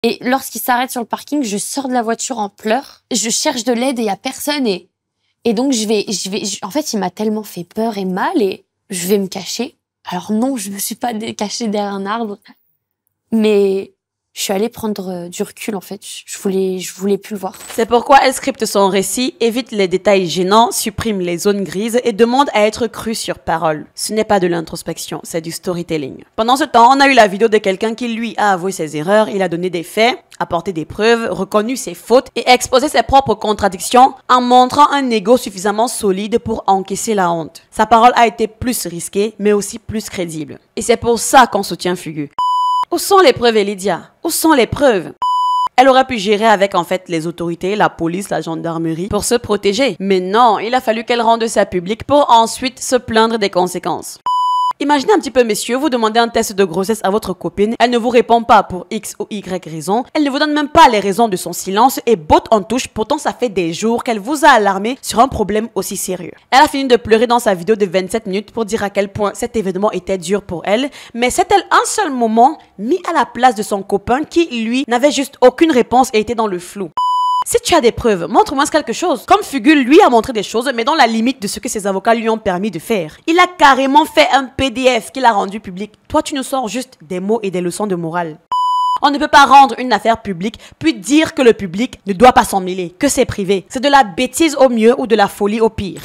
Et lorsqu'il s'arrête sur le parking, je sors de la voiture en pleurs. Je cherche de l'aide et il y a personne. Et donc, en fait, il m'a tellement fait peur et mal et je vais me cacher. Alors non, je me suis pas cachée derrière un arbre. Mais je suis allée prendre du recul, en fait. Je voulais plus le voir. C'est pourquoi elle scripte son récit, évite les détails gênants, supprime les zones grises et demande à être crue sur parole. Ce n'est pas de l'introspection, c'est du storytelling. Pendant ce temps, on a eu la vidéo de quelqu'un qui, lui, a avoué ses erreurs, il a donné des faits, apporté des preuves, reconnu ses fautes et exposé ses propres contradictions en montrant un ego suffisamment solide pour encaisser la honte. Sa parole a été plus risquée, mais aussi plus crédible. Et c'est pour ça qu'on soutient Fugu. Où sont les preuves, Lydia? Où sont les preuves? Elle aurait pu gérer avec en fait les autorités, la police, la gendarmerie pour se protéger. Mais non, il a fallu qu'elle rende ça public pour ensuite se plaindre des conséquences. Imaginez un petit peu, messieurs, vous demandez un test de grossesse à votre copine, elle ne vous répond pas pour X ou Y raison, elle ne vous donne même pas les raisons de son silence et botte en touche, pourtant ça fait des jours qu'elle vous a alarmé sur un problème aussi sérieux. Elle a fini de pleurer dans sa vidéo de 27 minutes pour dire à quel point cet événement était dur pour elle, mais s'est-elle un seul moment mis à la place de son copain qui, lui, n'avait juste aucune réponse et était dans le flou? Si tu as des preuves, montre-moi quelque chose. Comme Fugu, lui, a montré des choses, mais dans la limite de ce que ses avocats lui ont permis de faire. Il a carrément fait un PDF qu'il a rendu public. Toi, tu nous sors juste des mots et des leçons de morale. On ne peut pas rendre une affaire publique, puis dire que le public ne doit pas s'en mêler, que c'est privé. C'est de la bêtise au mieux ou de la folie au pire.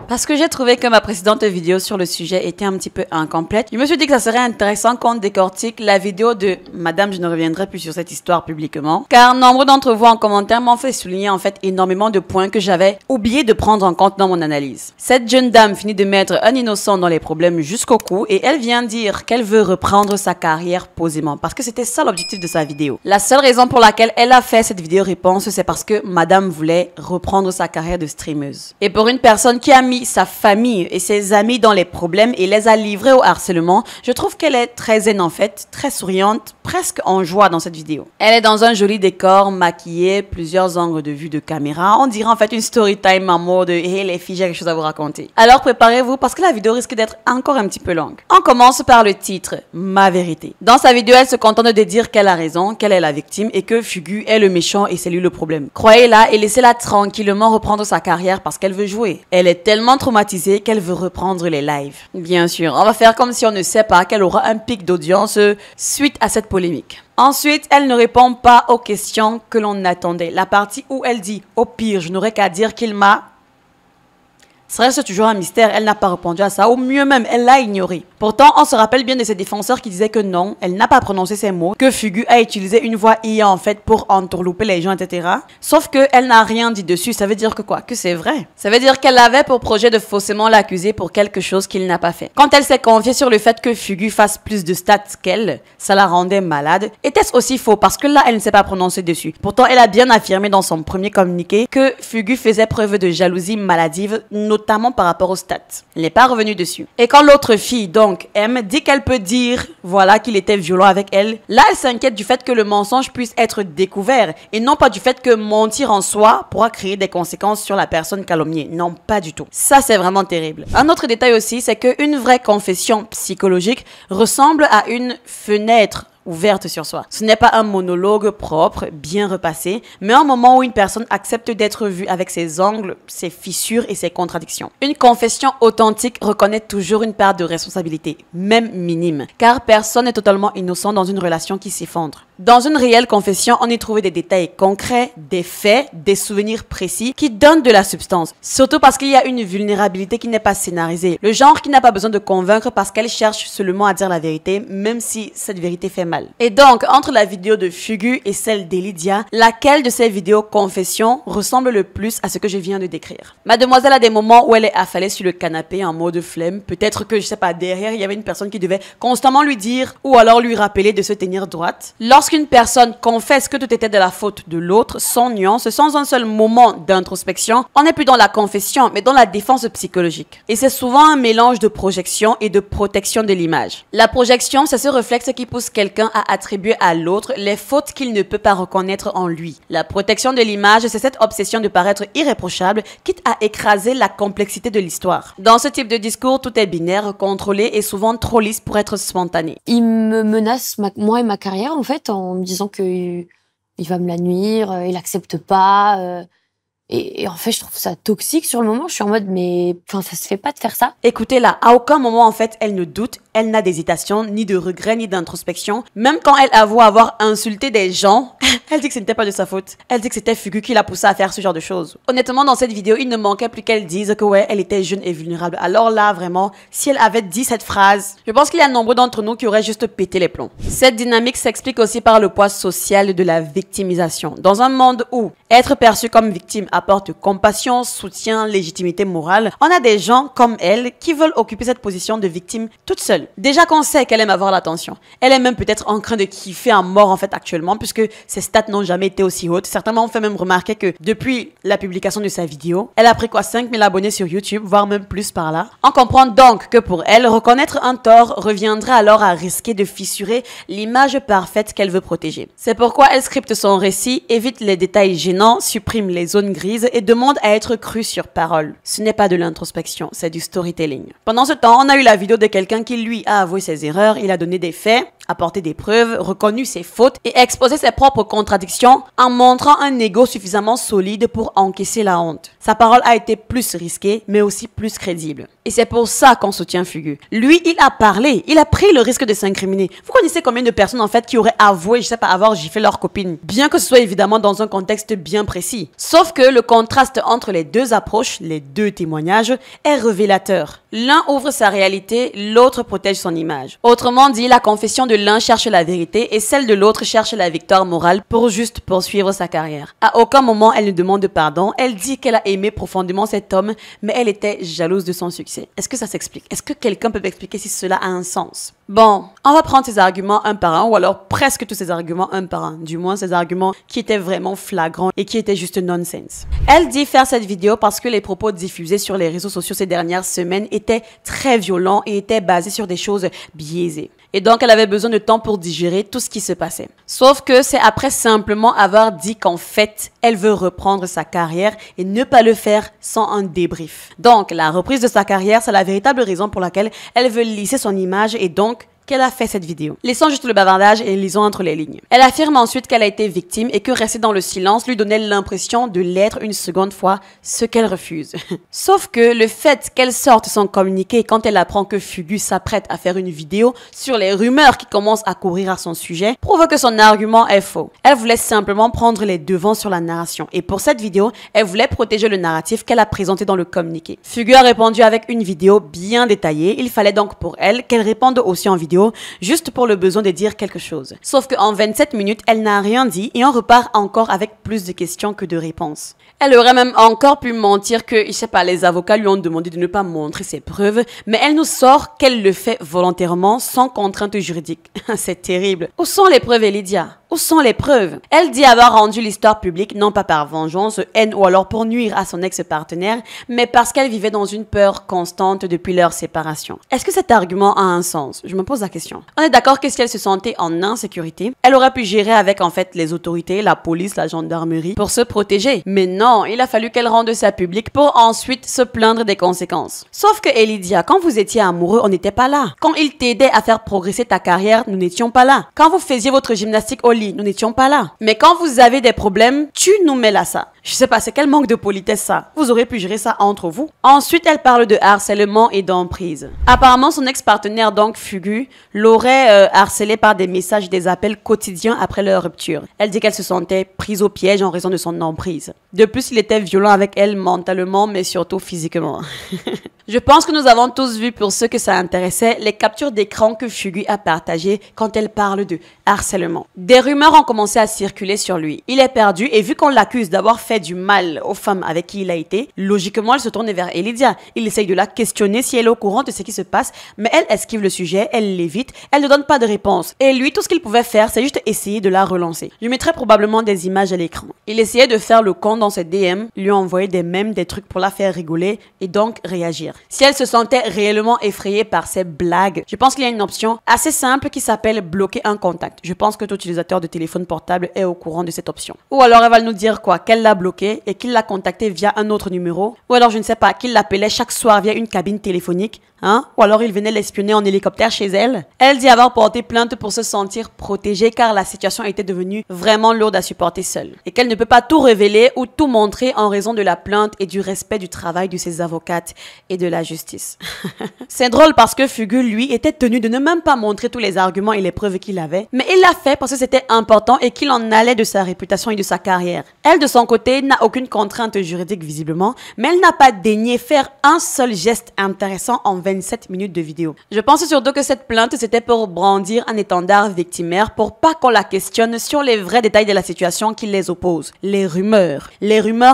Parce que j'ai trouvé que ma précédente vidéo sur le sujet était un petit peu incomplète, je me suis dit que ça serait intéressant qu'on décortique la vidéo de Madame, je ne reviendrai plus sur cette histoire publiquement, car nombre d'entre vous en commentaire m'ont fait souligner en fait énormément de points que j'avais oublié de prendre en compte dans mon analyse. Cette jeune dame finit de mettre un innocent dans les problèmes jusqu'au cou et elle vient dire qu'elle veut reprendre sa carrière posément, parce que c'était ça l'objectif de sa vidéo. La seule raison pour laquelle elle a fait cette vidéo réponse, c'est parce que Madame voulait reprendre sa carrière de streameuse. Et pour une personne qui a mis sa famille et ses amis dans les problèmes et les a livrés au harcèlement, je trouve qu'elle est très zen en fait, très souriante, presque en joie dans cette vidéo. Elle est dans un joli décor, maquillée, plusieurs angles de vue de caméra. On dirait en fait une story time en mode « Hey les filles, j'ai quelque chose à vous raconter ». Alors préparez-vous parce que la vidéo risque d'être encore un petit peu longue. On commence par le titre « Ma vérité ». Dans sa vidéo, elle se contente de dire qu'elle a raison, qu'elle est la victime et que Fugu est le méchant et c'est lui le problème. Croyez-la et laissez-la tranquillement reprendre sa carrière parce qu'elle veut jouer. Elle est tellement traumatisée qu'elle veut reprendre les lives. Bien sûr, on va faire comme si on ne sait pas qu'elle aura un pic d'audience suite à cette polémique. Ensuite, elle ne répond pas aux questions que l'on attendait. La partie où elle dit « Au pire, je n'aurais qu'à dire qu'il m'a... » Ça reste toujours un mystère, elle n'a pas répondu à ça, ou mieux même, elle l'a ignoré. Pourtant, on se rappelle bien de ses défenseurs qui disaient que non, elle n'a pas prononcé ces mots, que Fugu a utilisé une voix IA en fait pour entourlouper les gens, etc. Sauf qu'elle n'a rien dit dessus, ça veut dire que quoi? Que c'est vrai. Ça veut dire qu'elle avait pour projet de faussement l'accuser pour quelque chose qu'il n'a pas fait. Quand elle s'est confiée sur le fait que Fugu fasse plus de stats qu'elle, ça la rendait malade. Était-ce aussi faux? Parce que là, elle ne s'est pas prononcée dessus. Pourtant, elle a bien affirmé dans son premier communiqué que Fugu faisait preuve de jalousie maladive, notamment par rapport aux stats. Elle n'est pas revenue dessus. Et quand l'autre fille, donc M, dit qu'elle peut dire, voilà, qu'il était violent avec elle, là, elle s'inquiète du fait que le mensonge puisse être découvert et non pas du fait que mentir en soi pourra créer des conséquences sur la personne calomniée. Non, pas du tout. Ça, c'est vraiment terrible. Un autre détail aussi, c'est qu'une vraie confession psychologique ressemble à une fenêtre ouverte sur soi. Ce n'est pas un monologue propre, bien repassé, mais un moment où une personne accepte d'être vue avec ses angles, ses fissures et ses contradictions. Une confession authentique reconnaît toujours une part de responsabilité, même minime, car personne n'est totalement innocent dans une relation qui s'effondre. Dans une réelle confession, on y trouve des détails concrets, des faits, des souvenirs précis qui donnent de la substance. Surtout parce qu'il y a une vulnérabilité qui n'est pas scénarisée. Le genre qui n'a pas besoin de convaincre parce qu'elle cherche seulement à dire la vérité, même si cette vérité fait mal. Et donc, entre la vidéo de Fugu et celle d'Elydia, laquelle de ces vidéos confessions ressemble le plus à ce que je viens de décrire? Mademoiselle a des moments où elle est affalée sur le canapé en mode flemme. Peut-être que, je sais pas, derrière, il y avait une personne qui devait constamment lui dire ou alors lui rappeler de se tenir droite. Lorsqu'une personne confesse que tout était de la faute de l'autre, sans nuance, sans un seul moment d'introspection, on n'est plus dans la confession, mais dans la défense psychologique. Et c'est souvent un mélange de projection et de protection de l'image. La projection, c'est ce réflexe qui pousse quelqu'un quelqu'un à attribuer à l'autre les fautes qu'il ne peut pas reconnaître en lui. La protection de l'image, c'est cette obsession de paraître irréprochable, quitte à écraser la complexité de l'histoire. Dans ce type de discours, tout est binaire, contrôlé et souvent trop lisse pour être spontané. Il me menace, moi et ma carrière, en fait, en me disant que il va me la nuire, il accepte pas. Et en fait, je trouve ça toxique sur le moment. Je suis en mode, mais enfin, ça se fait pas de faire ça. Écoutez-la, à aucun moment, en fait, elle ne doute, elle n'a d'hésitation, ni de regret, ni d'introspection. Même quand elle avoue avoir insulté des gens, elle dit que ce n'était pas de sa faute. Elle dit que c'était Fugu qui l'a poussée à faire ce genre de choses. Honnêtement, dans cette vidéo, il ne manquait plus qu'elle dise que ouais, elle était jeune et vulnérable. Alors là, vraiment, si elle avait dit cette phrase, je pense qu'il y a nombreux d'entre nous qui auraient juste pété les plombs. Cette dynamique s'explique aussi par le poids social de la victimisation. Dans un monde où être perçu comme victime apporte compassion, soutien, légitimité morale, on a des gens comme elle qui veulent occuper cette position de victime toute seule. Déjà qu'on sait qu'elle aime avoir l'attention. Elle est même peut-être en train de kiffer à mort en fait actuellement puisque ses stats n'ont jamais été aussi hautes. Certains m'ont fait même remarquer que depuis la publication de sa vidéo, elle a pris 5000 abonnés sur YouTube, voire même plus par là. On comprend donc que pour elle, reconnaître un tort reviendrait alors à risquer de fissurer l'image parfaite qu'elle veut protéger. C'est pourquoi elle scripte son récit, évite les détails gênants, supprime les zones grises et demande à être crue sur parole. Ce n'est pas de l'introspection, c'est du storytelling. Pendant ce temps, on a eu la vidéo de quelqu'un qui lui a avoué ses erreurs, il a donné des faits, apporté des preuves, reconnu ses fautes et exposé ses propres contradictions en montrant un ego suffisamment solide pour encaisser la honte. Sa parole a été plus risquée, mais aussi plus crédible. Et c'est pour ça qu'on soutient Fugu. Lui, il a parlé, il a pris le risque de s'incriminer. Vous connaissez combien de personnes en fait qui auraient avoué, je sais pas, avoir giflé leur copine, bien que ce soit évidemment dans un contexte bien précis. Sauf que le contraste entre les deux approches, les deux témoignages, est révélateur. L'un ouvre sa réalité, l'autre protège son image. Autrement dit, la confession de l'un cherche la vérité et celle de l'autre cherche la victoire morale pour juste poursuivre sa carrière. À aucun moment elle ne demande pardon, elle dit qu'elle a aimé profondément cet homme, mais elle était jalouse de son succès. Est-ce que ça s'explique? Est-ce que quelqu'un peut m'expliquer si cela a un sens? Bon, on va prendre ces arguments un par un, ou alors presque tous ces arguments un par un. Du moins, ces arguments qui étaient vraiment flagrants et qui étaient juste nonsense. Elle dit faire cette vidéo parce que les propos diffusés sur les réseaux sociaux ces dernières semaines étaient très violents et étaient basés sur des choses biaisées. Et donc, elle avait besoin de temps pour digérer tout ce qui se passait. Sauf que c'est après simplement avoir dit qu'en fait, elle veut reprendre sa carrière et ne pas le faire sans un débrief. Donc, la reprise de sa carrière, c'est la véritable raison pour laquelle elle veut lisser son image et donc qu'elle a fait cette vidéo. Laissons juste le bavardage et lisons entre les lignes. Elle affirme ensuite qu'elle a été victime et que rester dans le silence lui donnait l'impression de l'être une seconde fois, ce qu'elle refuse. Sauf que le fait qu'elle sorte son communiqué quand elle apprend que Fugu s'apprête à faire une vidéo sur les rumeurs qui commencent à courir à son sujet prouve que son argument est faux. Elle voulait simplement prendre les devants sur la narration et pour cette vidéo, elle voulait protéger le narratif qu'elle a présenté dans le communiqué. Fugu a répondu avec une vidéo bien détaillée. Il fallait donc pour elle qu'elle réponde aussi en vidéo juste pour le besoin de dire quelque chose. Sauf qu'en 27 minutes, elle n'a rien dit et on repart encore avec plus de questions que de réponses. Elle aurait même encore pu mentir que, je sais pas, les avocats lui ont demandé de ne pas montrer ses preuves, mais elle nous sort qu'elle le fait volontairement sans contrainte juridique. C'est terrible. Où sont les preuves, Lydia? Où sont les preuves? Elle dit avoir rendu l'histoire publique non pas par vengeance, haine ou alors pour nuire à son ex-partenaire, mais parce qu'elle vivait dans une peur constante depuis leur séparation. Est-ce que cet argument a un sens? Je me pose la question. On est d'accord que si elle se sentait en insécurité, elle aurait pu gérer avec en fait les autorités, la police, la gendarmerie pour se protéger. Mais non, il a fallu qu'elle rende ça public pour ensuite se plaindre des conséquences. Sauf que Lydia, quand vous étiez amoureux, on n'était pas là. Quand il t'aidait à faire progresser ta carrière, nous n'étions pas là. Quand vous faisiez votre gymnastique au lit, nous n'étions pas là. Mais quand vous avez des problèmes, tu nous mêles à ça. Je sais pas, c'est quel manque de politesse ça. Vous aurez pu gérer ça entre vous. Ensuite, elle parle de harcèlement et d'emprise. Apparemment, son ex-partenaire, donc Fugu, l'aurait harcelé par des messages et des appels quotidiens après leur rupture. Elle dit qu'elle se sentait prise au piège en raison de son emprise. De plus, il était violent avec elle mentalement, mais surtout physiquement. Je pense que nous avons tous vu, pour ceux que ça intéressait, les captures d'écran que Fugu a partagées quand elle parle de harcèlement. Des rumeurs ont commencé à circuler sur lui. Il est perdu et vu qu'on l'accuse d'avoir fait fait du mal aux femmes avec qui il a été, logiquement, elle se tourne vers Elydia. Il essaye de la questionner si elle est au courant de ce qui se passe, mais elle esquive le sujet, elle l'évite, elle ne donne pas de réponse. Et lui, tout ce qu'il pouvait faire, c'est juste essayer de la relancer. Je mettrai probablement des images à l'écran. Il essayait de faire le con dans ses DM, lui envoyer des mèmes, des trucs pour la faire rigoler et donc réagir. Si elle se sentait réellement effrayée par ces blagues, je pense qu'il y a une option assez simple qui s'appelle bloquer un contact. Je pense que tout utilisateur de téléphone portable est au courant de cette option. Ou alors elle va nous dire quoi, qu'elle l'a bloqué et qu'il l'a contacté via un autre numéro. Ou alors je ne sais pas, qu'il l'appelait chaque soir via une cabine téléphonique. Hein? Ou alors il venait l'espionner en hélicoptère chez elle. Elle dit avoir porté plainte pour se sentir protégée car la situation était devenue vraiment lourde à supporter seule. Et qu'elle ne peut pas tout révéler ou tout montrer en raison de la plainte et du respect du travail de ses avocates et de la justice. C'est drôle parce que Fugu, lui, était tenu de ne même pas montrer tous les arguments et les preuves qu'il avait. Mais il l'a fait parce que c'était important et qu'il en allait de sa réputation et de sa carrière. Elle, de son côté, n'a aucune contrainte juridique visiblement, mais elle n'a pas daigné faire un seul geste intéressant en 27 minutes de vidéo. Je pense surtout que cette plainte, c'était pour brandir un étendard victimaire pour pas qu'on la questionne sur les vrais détails de la situation qui les oppose. Les rumeurs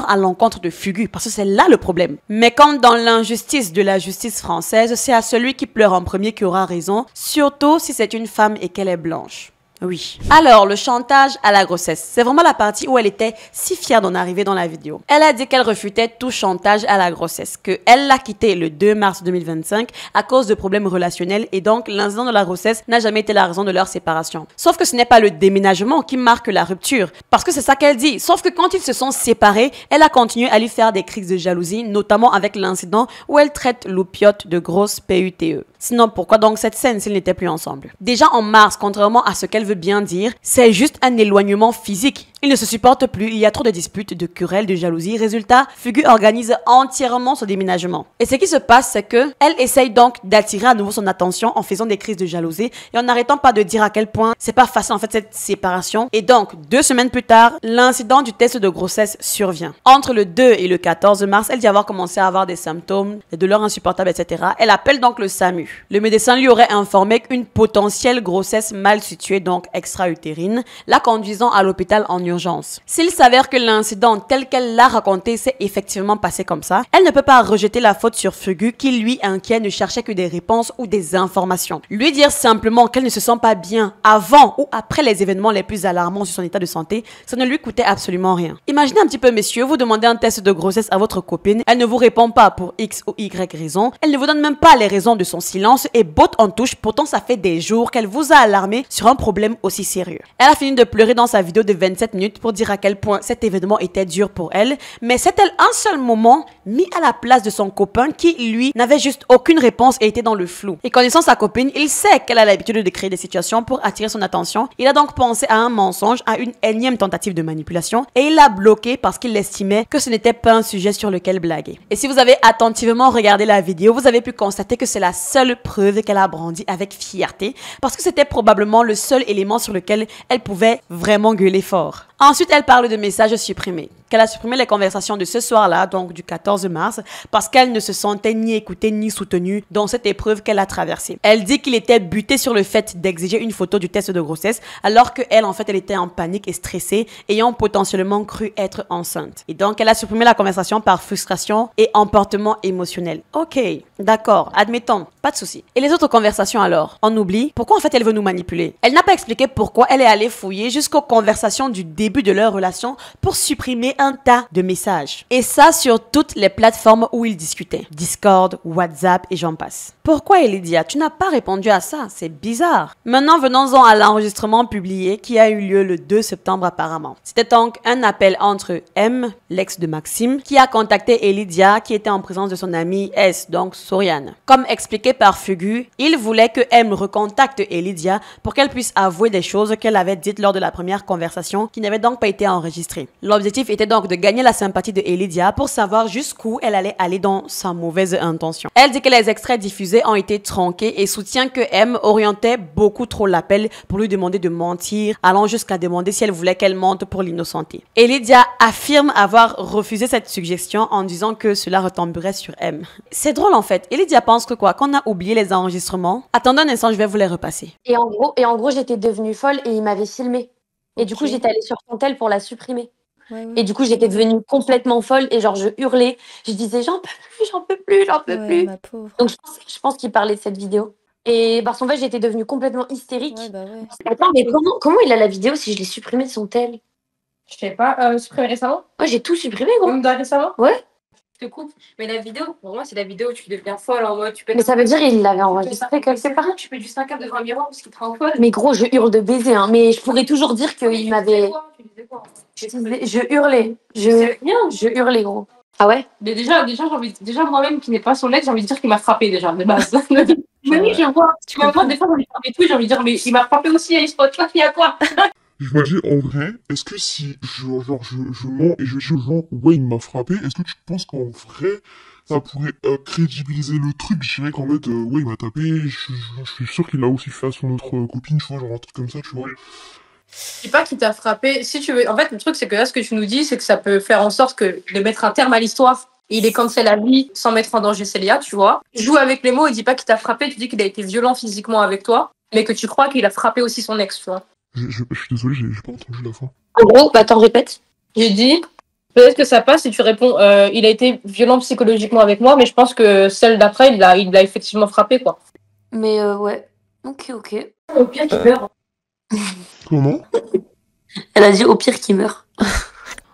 à l'encontre de Fugu, parce que c'est là le problème. Mais comme dans l'injustice de la justice française, c'est à celui qui pleure en premier qui aura raison, surtout si c'est une femme et qu'elle est blanche. Oui. Alors, le chantage à la grossesse. C'est vraiment la partie où elle était si fière d'en arriver dans la vidéo. Elle a dit qu'elle refutait tout chantage à la grossesse, qu'elle l'a quitté le 2 mars 2025 à cause de problèmes relationnels et donc l'incident de la grossesse n'a jamais été la raison de leur séparation. Sauf que ce n'est pas le déménagement qui marque la rupture, parce que c'est ça qu'elle dit. Sauf que quand ils se sont séparés, elle a continué à lui faire des crises de jalousie, notamment avec l'incident où elle traite l'oupiote de grosse PUTE. Sinon, pourquoi donc cette scène s'ils n'étaient plus ensemble? Déjà en mars, contrairement à ce qu'elle veut bien dire, c'est juste un éloignement physique. Ils ne se supportent plus, il y a trop de disputes, de querelles, de jalousie. Résultat, Fugu organise entièrement son déménagement. Et ce qui se passe, c'est que elle essaye donc d'attirer à nouveau son attention en faisant des crises de jalousie et en n'arrêtant pas de dire à quel point c'est pas facile en fait cette séparation. Et donc, 2 semaines plus tard, l'incident du test de grossesse survient. Entre le 2 et le 14 mars, elle dit avoir commencé à avoir des symptômes, des douleurs insupportables, etc. Elle appelle donc le SAMU. Le médecin lui aurait informé qu'une potentielle grossesse mal située, donc extra-utérine, la conduisant à l'hôpital en urgence. S'il s'avère que l'incident tel qu'elle l'a raconté s'est effectivement passé comme ça, elle ne peut pas rejeter la faute sur Fugu qui, lui, inquiet, ne cherchait que des réponses ou des informations. Lui dire simplement qu'elle ne se sent pas bien avant ou après les événements les plus alarmants sur son état de santé, ça ne lui coûtait absolument rien. Imaginez un petit peu, messieurs, vous demandez un test de grossesse à votre copine, elle ne vous répond pas pour X ou Y raison, elle ne vous donne même pas les raisons de son silence et botte en touche, pourtant ça fait des jours qu'elle vous a alarmé sur un problème aussi sérieux. Elle a fini de pleurer dans sa vidéo de 27 minutes pour dire à quel point cet événement était dur pour elle, mais c'est-elle un seul moment mis à la place de son copain qui, lui, n'avait juste aucune réponse et était dans le flou. Et connaissant sa copine, il sait qu'elle a l'habitude de créer des situations pour attirer son attention. Il a donc pensé à un mensonge, à une énième tentative de manipulation et il l'a bloqué parce qu'il estimait que ce n'était pas un sujet sur lequel blaguer. Et si vous avez attentivement regardé la vidéo, vous avez pu constater que c'est la seule preuve qu'elle a brandie avec fierté parce que c'était probablement le seul élément sur lequel elle pouvait vraiment gueuler fort. Ensuite, elle parle de messages supprimés. Qu'elle a supprimé les conversations de ce soir-là, donc du 14 mars, parce qu'elle ne se sentait ni écoutée ni soutenue dans cette épreuve qu'elle a traversée. Elle dit qu'il était buté sur le fait d'exiger une photo du test de grossesse, alors qu'elle, en fait, elle était en panique et stressée, ayant potentiellement cru être enceinte. Et donc, elle a supprimé la conversation par frustration et emportement émotionnel. Ok, d'accord, admettons, pas de souci. Et les autres conversations alors? On oublie. Pourquoi en fait elle veut nous manipuler? Elle n'a pas expliqué pourquoi elle est allée fouiller jusqu'aux conversations du début de leur relation pour supprimer un tas de messages. Et ça sur toutes les plateformes où ils discutaient. Discord, WhatsApp et j'en passe. Pourquoi Elydia, tu n'as pas répondu à ça? C'est bizarre. Maintenant, venons-en à l'enregistrement publié qui a eu lieu le 2 septembre apparemment. C'était donc un appel entre M, l'ex de Maxime, qui a contacté Elydia qui était en présence de son amie S, donc Soriane. Comme expliqué par Fugu, il voulait que M recontacte Elydia pour qu'elle puisse avouer des choses qu'elle avait dites lors de la première conversation qui n'avait donc pas été enregistrée. L'objectif était donc de gagner la sympathie de Elydia pour savoir jusqu'où elle allait aller dans sa mauvaise intention. Elle dit que les extraits diffusés ont été tronqués et soutient que M orientait beaucoup trop l'appel pour lui demander de mentir, allant jusqu'à demander si elle voulait qu'elle mente pour l'innocenter. Elydia affirme avoir refusé cette suggestion en disant que cela retomberait sur M. C'est drôle en fait. Elydia pense que quoi? Qu'on a oublié les enregistrements? Attendez un instant, je vais vous les repasser. Et en gros, j'étais devenue folle et il m'avait filmé. Et du coup, j'étais allée sur son tel pour la supprimer. Ouais, Et ouais. du coup, j'étais devenue complètement folle et genre, je hurlais. Je disais, j'en peux plus, j'en peux plus, j'en peux Ouais, plus. ma pauvre. Donc, je pense qu'il parlait de cette vidéo. Et parce qu'en fait, j'étais devenue complètement hystérique. Ouais, bah ouais. Attends, mais comment il a la vidéo si je l'ai supprimée de son tel? Je sais pas, supprimé récemment? Ouais, j'ai tout supprimé, gros. Même récemment? Ouais. Je te coupe. Mais la vidéo, pour moi, c'est la vidéo où tu deviens folle en mode tu peux. Mais ça veut dire il l'avait enregistré quelque part. Tu peux juste un câble devant un miroir parce qu'il te rend folle. Mais gros, je hurle de baiser, hein. Mais je pourrais toujours dire qu'il m'avait. Tu disais quoi? Je hurlais. Je hurlais, gros. Ah ouais? Mais déjà moi-même qui n'ai pas son ex, j'ai envie de dire qu'il m'a frappé déjà de base. Mais oui, je vois. Tu Même moi, comprends. des fois, j'ai envie de dire, mais il m'a frappé aussi, il se passe il y a quoi? Je me dis, en vrai, est-ce que si je mens et je dis aux gens, ouais, il m'a frappé, est-ce que tu penses qu'en vrai, ça pourrait crédibiliser le truc? Je dirais qu'en fait, ouais, il m'a tapé, je suis sûr qu'il a aussi fait à son autre copine, tu vois, genre un truc comme ça, tu vois. Je dis pas qu'il t'a frappé. Si tu veux, en fait, le truc, c'est que là, ce que tu nous dis, c'est que ça peut faire en sorte que de mettre un terme à l'histoire. Il est cancel à vie sans mettre en danger Célia, tu vois. Joue avec les mots, il dit pas qu'il t'a frappé, tu dis qu'il a été violent physiquement avec toi, mais que tu crois qu'il a frappé aussi son ex, tu vois. Je suis désolé, j'ai pas entendu la fin. En gros, bah t'en répètes. J'ai dit, peut-être que ça passe si tu réponds, il a été violent psychologiquement avec moi, mais je pense que celle d'après, il l'a effectivement frappé, quoi. Mais ouais. Ok. Au pire, qu'il meurt. Comment? Elle a dit au pire qu'il meurt.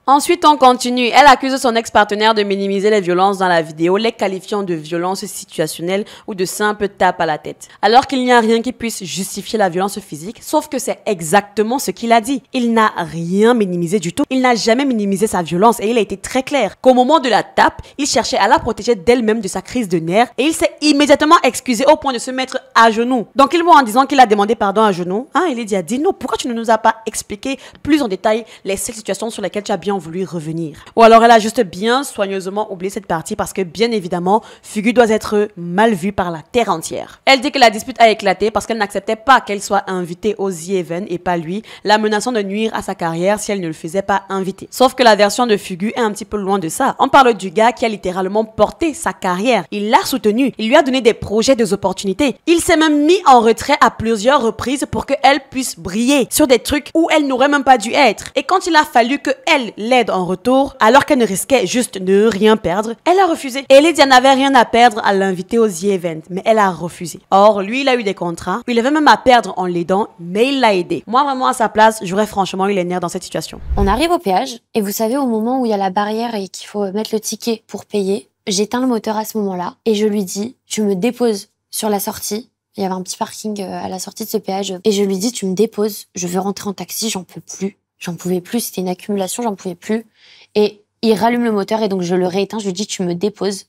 Ensuite, on continue. Elle accuse son ex-partenaire de minimiser les violences dans la vidéo, les qualifiant de violences situationnelles ou de simples tapes à la tête. Alors qu'il n'y a rien qui puisse justifier la violence physique, sauf que c'est exactement ce qu'il a dit. Il n'a rien minimisé du tout. Il n'a jamais minimisé sa violence et il a été très clair qu'au moment de la tape, il cherchait à la protéger d'elle-même de sa crise de nerfs et il s'est immédiatement excusé au point de se mettre à genoux. Donc il voit en disant qu'il a demandé pardon à genoux. Lady a dit non, pourquoi tu ne nous as pas expliqué plus en détail les situations sur lesquelles tu as bien voulu revenir. Ou alors elle a juste bien soigneusement oublié cette partie parce que bien évidemment, Fugu doit être mal vu par la terre entière. Elle dit que la dispute a éclaté parce qu'elle n'acceptait pas qu'elle soit invitée au The Event et pas lui, la menaçant de nuire à sa carrière si elle ne le faisait pas inviter. Sauf que la version de Fugu est un petit peu loin de ça. On parle du gars qui a littéralement porté sa carrière. Il l'a soutenu, il lui a donné des projets, des opportunités. Il s'est même mis en retrait à plusieurs reprises pour qu'elle puisse briller sur des trucs où elle n'aurait même pas dû être. Et quand il a fallu que elle l'aide en retour, alors qu'elle ne risquait juste de rien perdre, elle a refusé. Et Lydia n'avait rien à perdre à l'inviter au The Event, mais elle a refusé. Or, lui, il a eu des contrats, il avait même à perdre en l'aidant, mais il l'a aidé. Moi, vraiment, à sa place, j'aurais franchement eu les nerfs dans cette situation. On arrive au péage et vous savez, au moment où il y a la barrière et qu'il faut mettre le ticket pour payer, j'éteins le moteur à ce moment-là et je lui dis, tu me déposes sur la sortie. Il y avait un petit parking à la sortie de ce péage et je lui dis, tu me déposes, je veux rentrer en taxi, j'en peux plus. J'en pouvais plus, c'était une accumulation, j'en pouvais plus. Et il rallume le moteur et donc je le rééteins, je lui dis tu me déposes.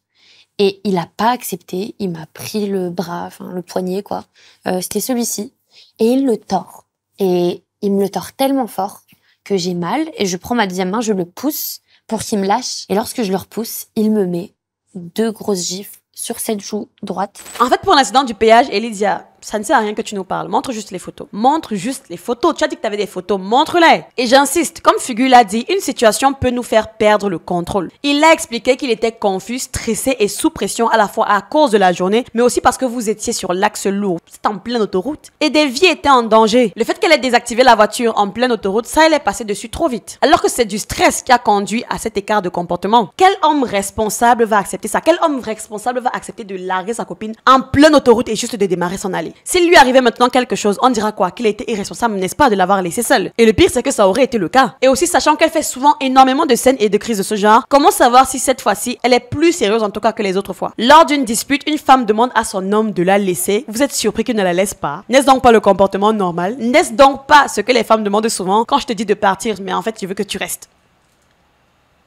Et il a pas accepté, il m'a pris le bras, enfin le poignet quoi. C'était celui-ci. Et il le tord. Et il me le tord tellement fort que j'ai mal et je prends ma deuxième main, je le pousse pour qu'il me lâche. Et lorsque je le repousse, il me met 2 grosses gifles sur cette joue droite. En fait, pour l'incident du péage, Lydia, ça ne sert à rien que tu nous parles. Montre juste les photos. Montre juste les photos. Tu as dit que tu avais des photos. Montre-les. Et j'insiste, comme Fugu l'a dit, une situation peut nous faire perdre le contrôle. Il a expliqué qu'il était confus, stressé et sous pression à la fois à cause de la journée, mais aussi parce que vous étiez sur l'axe lourd. C'était en pleine autoroute. Et des vies étaient en danger. Le fait qu'elle ait désactivé la voiture en pleine autoroute, ça, elle est passée dessus trop vite. Alors que c'est du stress qui a conduit à cet écart de comportement. Quel homme responsable va accepter ça? Quel homme responsable va accepter de larguer sa copine en pleine autoroute et juste de démarrer son allée? S'il lui arrivait maintenant quelque chose, on dira quoi? Qu'il a été irresponsable, n'est-ce pas, de l'avoir laissé seule? Et le pire, c'est que ça aurait été le cas. Et aussi, sachant qu'elle fait souvent énormément de scènes et de crises de ce genre, comment savoir si cette fois-ci, elle est plus sérieuse en tout cas que les autres fois? Lors d'une dispute, une femme demande à son homme de la laisser. Vous êtes surpris qu'il ne la laisse pas? N'est-ce donc pas le comportement normal? N'est-ce donc pas ce que les femmes demandent souvent quand je te dis de partir, mais en fait, je veux que tu restes?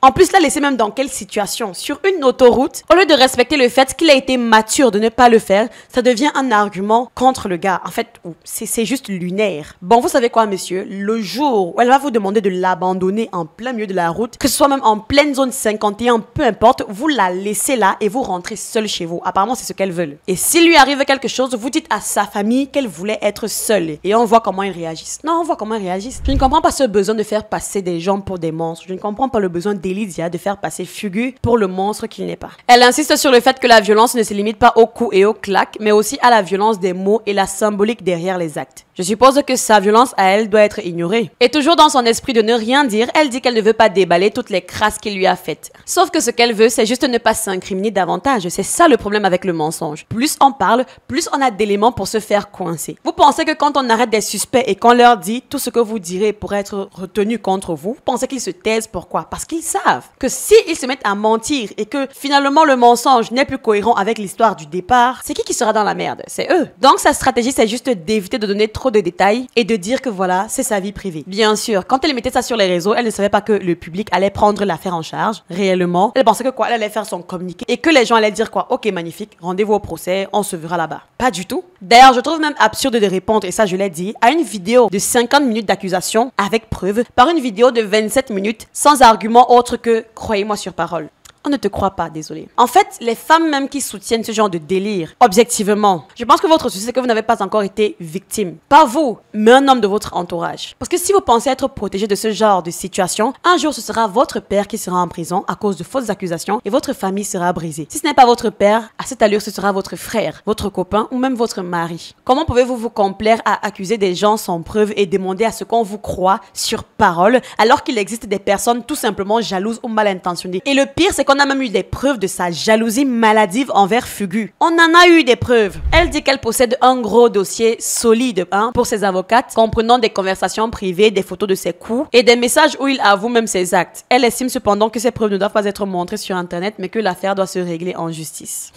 En plus, la laisser même dans quelle situation? Sur une autoroute, au lieu de respecter le fait qu'il a été mature de ne pas le faire, ça devient un argument contre le gars. En fait, c'est juste lunaire. Bon, vous savez quoi, monsieur? Le jour où elle va vous demander de l'abandonner en plein milieu de la route, que ce soit même en pleine zone 51, peu importe, vous la laissez là et vous rentrez seul chez vous. Apparemment, c'est ce qu'elle veut. Et s'il lui arrive quelque chose, vous dites à sa famille qu'elle voulait être seule. Et on voit comment ils réagissent. Non, on voit comment ils réagissent. Je ne comprends pas ce besoin de faire passer des gens pour des monstres. Je ne comprends pas le besoin Lydia de faire passer Fugu pour le monstre qu'il n'est pas. Elle insiste sur le fait que la violence ne se limite pas aux coups et aux claques, mais aussi à la violence des mots et la symbolique derrière les actes. Je suppose que sa violence à elle doit être ignorée. Et toujours dans son esprit de ne rien dire, elle dit qu'elle ne veut pas déballer toutes les crasses qu'il lui a faites. Sauf que ce qu'elle veut, c'est juste ne pas s'incriminer davantage. C'est ça le problème avec le mensonge. Plus on parle, plus on a d'éléments pour se faire coincer. Vous pensez que quand on arrête des suspects et qu'on leur dit tout ce que vous direz pourrait être retenu contre vous, vous pensez qu'ils se taisent? Pourquoi? Parce qu'ils savent que s'ils se mettent à mentir et que finalement le mensonge n'est plus cohérent avec l'histoire du départ, c'est qui sera dans la merde? C'est eux. Donc sa stratégie, c'est juste d'éviter de donner trop de détails et de dire que voilà, c'est sa vie privée. Bien sûr, quand elle mettait ça sur les réseaux, elle ne savait pas que le public allait prendre l'affaire en charge. Réellement, elle pensait que quoi, elle allait faire son communiqué et que les gens allaient dire quoi, ok, magnifique, rendez-vous au procès, on se verra là-bas. Pas du tout. D'ailleurs, je trouve même absurde de répondre, et ça je l'ai dit, à une vidéo de 50 minutes d'accusation avec preuve par une vidéo de 27 minutes sans argument autre que croyez-moi sur parole. On ne te croit pas, désolé. En fait, les femmes même qui soutiennent ce genre de délire, objectivement, je pense que votre souci, c'est que vous n'avez pas encore été victime. Pas vous, mais un homme de votre entourage. Parce que si vous pensez être protégé de ce genre de situation, un jour, ce sera votre père qui sera en prison à cause de fausses accusations et votre famille sera brisée. Si ce n'est pas votre père, à cette allure, ce sera votre frère, votre copain ou même votre mari. Comment pouvez-vous vous complaire à accuser des gens sans preuve et demander à ce qu'on vous croit sur parole alors qu'il existe des personnes tout simplement jalouses ou mal intentionnées? Et le pire, c'est qu'on a même eu des preuves de sa jalousie maladive envers Fugu. On en a eu des preuves. Elle dit qu'elle possède un gros dossier solide pour ses avocates, comprenant des conversations privées, des photos de ses coups et des messages où il avoue même ses actes. Elle estime cependant que ces preuves ne doivent pas être montrées sur Internet, mais que l'affaire doit se régler en justice.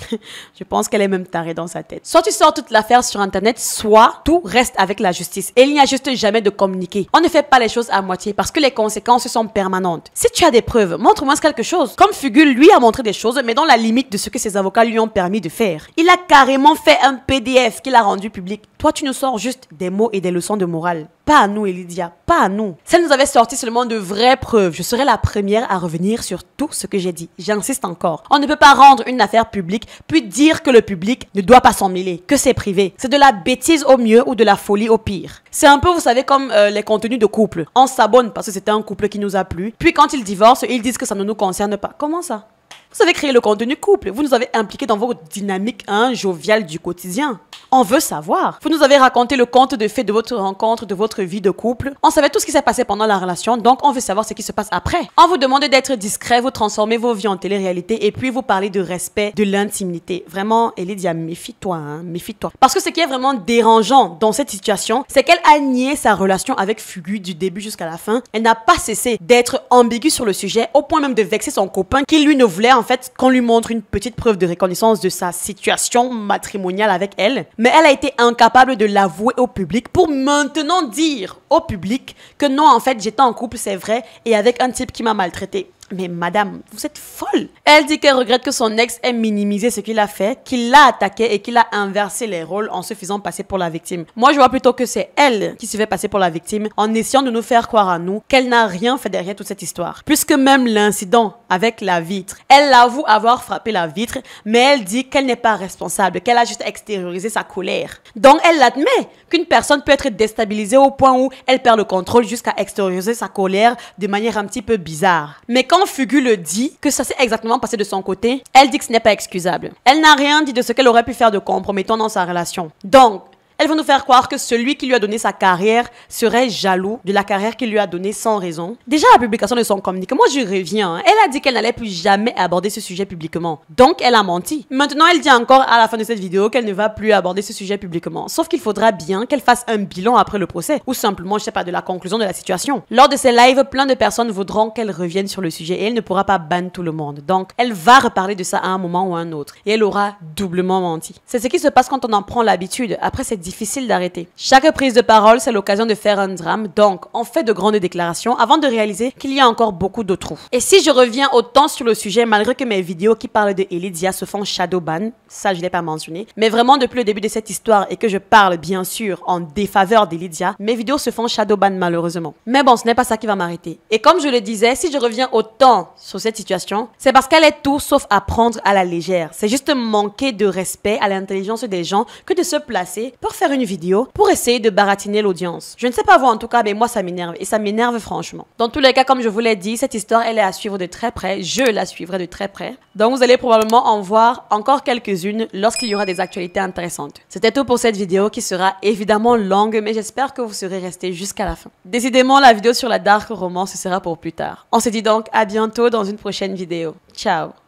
Je pense qu'elle est même tarée dans sa tête. Soit tu sors toute l'affaire sur Internet, soit tout reste avec la justice. Et il n'y a juste jamais de communiqué. On ne fait pas les choses à moitié parce que les conséquences sont permanentes. Si tu as des preuves, montre-moi quelque chose. Comme Fugu, lui, a montré des choses, mais dans la limite de ce que ses avocats lui ont permis de faire. Il a carrément fait un PDF qu'il a rendu public. Toi, tu nous sors juste des mots et des leçons de morale. Pas à nous, Elidia, pas à nous. Si elle nous avait sorti seulement de vraies preuves, je serais la première à revenir sur tout ce que j'ai dit. J'insiste encore. On ne peut pas rendre une affaire publique, puis dire que le public ne doit pas s'en mêler, que c'est privé. C'est de la bêtise au mieux ou de la folie au pire. C'est un peu, vous savez, comme les contenus de couple. On s'abonne parce que c'était un couple qui nous a plu. Puis quand ils divorcent, ils disent que ça ne nous concerne pas. Comment ça? Vous avez créé le contenu couple. Vous nous avez impliqués dans vos dynamiques joviales du quotidien. On veut savoir. Vous nous avez raconté le conte de fées de votre rencontre, de votre vie de couple. On savait tout ce qui s'est passé pendant la relation, donc on veut savoir ce qui se passe après. On vous demande d'être discret, vous transformez vos vies en télé-réalité et puis vous parlez de respect, de l'intimité. Vraiment, Elidia, méfie-toi, méfie-toi. Parce que ce qui est vraiment dérangeant dans cette situation, c'est qu'elle a nié sa relation avec Fugu du début jusqu'à la fin. Elle n'a pas cessé d'être ambiguë sur le sujet, au point même de vexer son copain qui lui ne voulait en fait qu'on lui montre une petite preuve de reconnaissance de sa situation matrimoniale avec elle. Mais elle a été incapable de l'avouer au public pour maintenant dire au public que non, en fait, j'étais en couple, c'est vrai, et avec un type qui m'a maltraité. Mais madame, vous êtes folle. Elle dit qu'elle regrette que son ex ait minimisé ce qu'il a fait, qu'il l'a attaqué et qu'il a inversé les rôles en se faisant passer pour la victime. Moi, je vois plutôt que c'est elle qui se fait passer pour la victime en essayant de nous faire croire à nous qu'elle n'a rien fait derrière toute cette histoire. Puisque même l'incident avec la vitre, elle avoue avoir frappé la vitre, mais elle dit qu'elle n'est pas responsable, qu'elle a juste extériorisé sa colère. Donc, elle admet qu'une personne peut être déstabilisée au point où elle perd le contrôle jusqu'à extérioriser sa colère de manière un petit peu bizarre. Mais quand Fugu le dit, que ça s'est exactement passé de son côté, elle dit que ce n'est pas excusable. Elle n'a rien dit de ce qu'elle aurait pu faire de compromettant dans sa relation. Donc, elle veut nous faire croire que celui qui lui a donné sa carrière serait jaloux de la carrière qu'il lui a donnée sans raison. Déjà, la publication de son communiqué, moi je reviens. Elle a dit qu'elle n'allait plus jamais aborder ce sujet publiquement. Donc, elle a menti. Maintenant, elle dit encore à la fin de cette vidéo qu'elle ne va plus aborder ce sujet publiquement. Sauf qu'il faudra bien qu'elle fasse un bilan après le procès. Ou simplement, je sais pas, de la conclusion de la situation. Lors de ses lives, plein de personnes voudront qu'elle revienne sur le sujet et elle ne pourra pas ban tout le monde. Donc, elle va reparler de ça à un moment ou à un autre. Et elle aura doublement menti. C'est ce qui se passe quand on en prend l'habitude. Après, c'est difficile d'arrêter. Chaque prise de parole, c'est l'occasion de faire un drame, donc on fait de grandes déclarations avant de réaliser qu'il y a encore beaucoup de trous. Et si je reviens autant sur le sujet, malgré que mes vidéos qui parlent de Elidia se font shadowban, ça je l'ai pas mentionné, mais vraiment depuis le début de cette histoire et que je parle bien sûr en défaveur d'Elidia, mes vidéos se font shadowban malheureusement. Mais bon, ce n'est pas ça qui va m'arrêter. Et comme je le disais, si je reviens autant sur cette situation, c'est parce qu'elle est tout sauf à prendre à la légère. C'est juste manquer de respect à l'intelligence des gens que de se placer pour faire une vidéo pour essayer de baratiner l'audience. Je ne sais pas vous en tout cas, mais moi ça m'énerve et ça m'énerve franchement. Dans tous les cas, comme je vous l'ai dit, cette histoire elle est à suivre de très près, je la suivrai de très près. Donc vous allez probablement en voir encore quelques-unes lorsqu'il y aura des actualités intéressantes. C'était tout pour cette vidéo qui sera évidemment longue, mais j'espère que vous serez restés jusqu'à la fin. Décidément, la vidéo sur la dark romance ce sera pour plus tard. On se dit donc à bientôt dans une prochaine vidéo. Ciao!